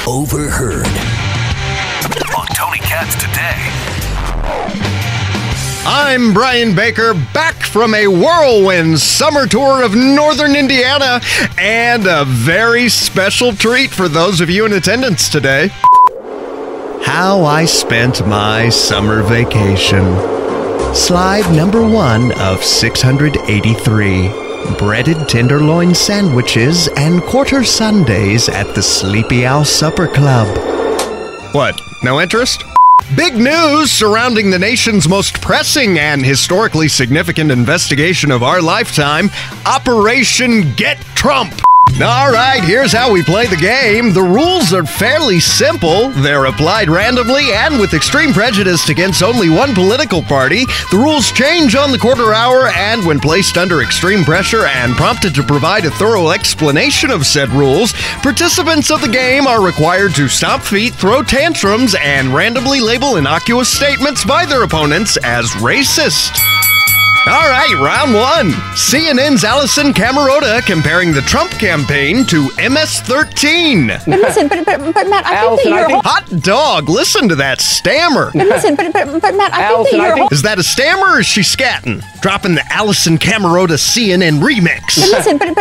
Overheard. On Tony Katz Today. I'm Brian Baker, back from a whirlwind summer tour of northern Indiana, and a very special treat for those of you in attendance today. How I spent my summer vacation. Slide number 1 of 683. Breaded tenderloin sandwiches and quarter sundaes at the Sleepy Owl Supper Club. What, no interest? Big news surrounding the nation's most pressing and historically significant investigation of our lifetime, Operation Get Trump. All right, here's how we play the game. The rules are fairly simple. They're applied randomly and with extreme prejudice against only one political party. The rules change on the quarter hour, and when placed under extreme pressure and prompted to provide a thorough explanation of said rules, participants of the game are required to stomp feet, throw tantrums, and randomly label innocuous statements by their opponents as racist. All right, round 1. CNN's Allison Camerota comparing the Trump campaign to MS-13. But listen, but Matt, I think that you're... Hot dog, listen to that stammer. But listen, but Matt, I think that you're... Is that a stammer or is she scatting? Dropping the Allison Camerota CNN remix. But listen, but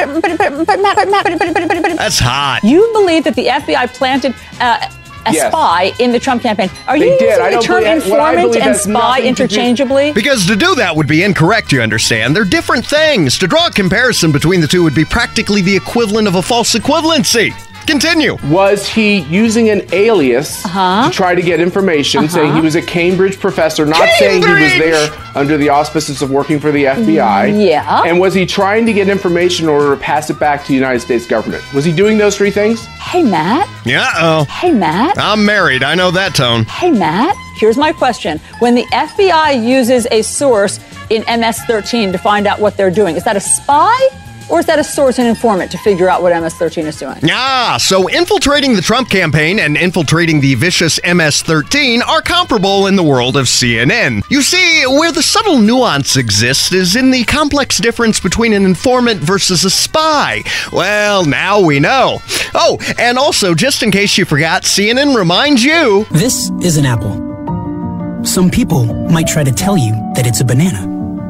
Matt, That's hot. You believe that the FBI planted... a spy in the Trump campaign. Are you using the term informant and spy interchangeably? Because to do that would be incorrect, you understand. They're different things. To draw a comparison between the two would be practically the equivalent of a false equivalency. Continue. Was he using an alias to try to get information, saying he was a Cambridge professor, not saying he was there under the auspices of working for the FBI? Yeah. And was he trying to get information in order to pass it back to the United States government? Was he doing those 3 things? Hey, Matt. Yeah-oh. Hey, Matt. I'm married. I know that tone. Hey, Matt. Here's my question. When the FBI uses a source in MS-13 to find out what they're doing, is that a spy? Or is that a source and informant to figure out what MS-13 is doing? So infiltrating the Trump campaign and infiltrating the vicious MS-13 are comparable in the world of CNN. You see, where the subtle nuance exists is in the complex difference between an informant versus a spy. Well, now we know. Oh, and also, just in case you forgot, CNN reminds you... This is an apple. Some people might try to tell you that it's a banana,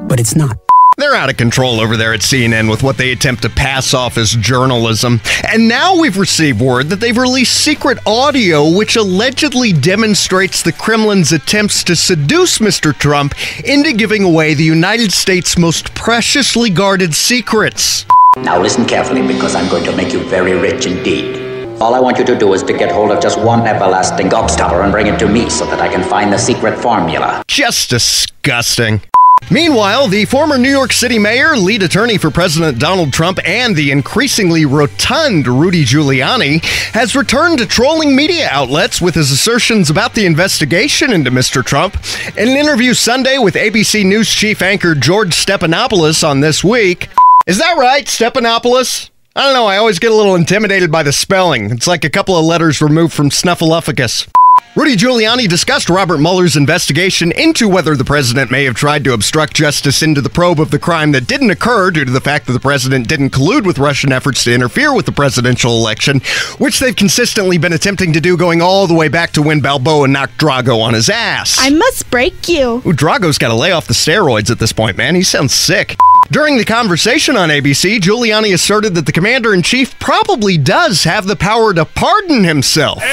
but it's not. They're out of control over there at CNN with what they attempt to pass off as journalism. And now we've received word that they've released secret audio which allegedly demonstrates the Kremlin's attempts to seduce Mr. Trump into giving away the United States' most preciously guarded secrets. Now listen carefully, because I'm going to make you very rich indeed. All I want you to do is to get hold of just one Everlasting Gobstopper and bring it to me so that I can find the secret formula. Just disgusting. Meanwhile, the former New York City mayor, lead attorney for President Donald Trump, and the increasingly rotund Rudy Giuliani has returned to trolling media outlets with his assertions about the investigation into Mr. Trump. In an interview Sunday with ABC News chief anchor George Stephanopoulos on This Week. Is that right, Stephanopoulos? I don't know, I always get a little intimidated by the spelling. It's like a couple of letters removed from Snuffleupagus. Rudy Giuliani discussed Robert Mueller's investigation into whether the president may have tried to obstruct justice into the probe of the crime that didn't occur due to the fact that the president didn't collude with Russian efforts to interfere with the presidential election, which they've consistently been attempting to do going all the way back to when Balboa knocked Drago on his ass. I must break you. Ooh, Drago's got to lay off the steroids at this point, man. He sounds sick. During the conversation on ABC, Giuliani asserted that the commander-in-chief probably does have the power to pardon himself.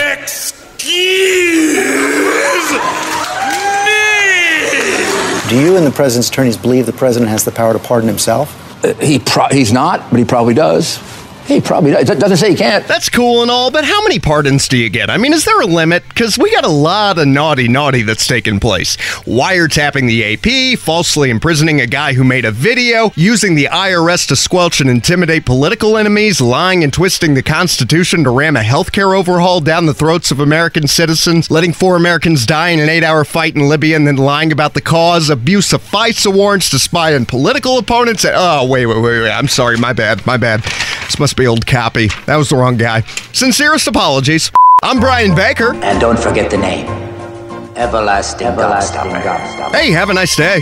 Do you and the president's attorneys believe the president has the power to pardon himself? He's not, but he probably does. He probably does. It doesn't say he can't. That's cool and all, but how many pardons do you get? I mean, is there a limit? Because we got a lot of naughty that's taken place. Wiretapping the AP, falsely imprisoning a guy who made a video, using the IRS to squelch and intimidate political enemies, lying and twisting the Constitution to ram a healthcare overhaul down the throats of American citizens, letting 4 Americans die in an 8-hour fight in Libya, and then lying about the cause, abuse of FISA warrants to spy on political opponents. Oh, wait. I'm sorry. My bad. This must be old copy. That was the wrong guy. Sincerest apologies. I'm Brian Baker. And don't forget the name. Everlasting Gobstopper. Hey, have a nice day.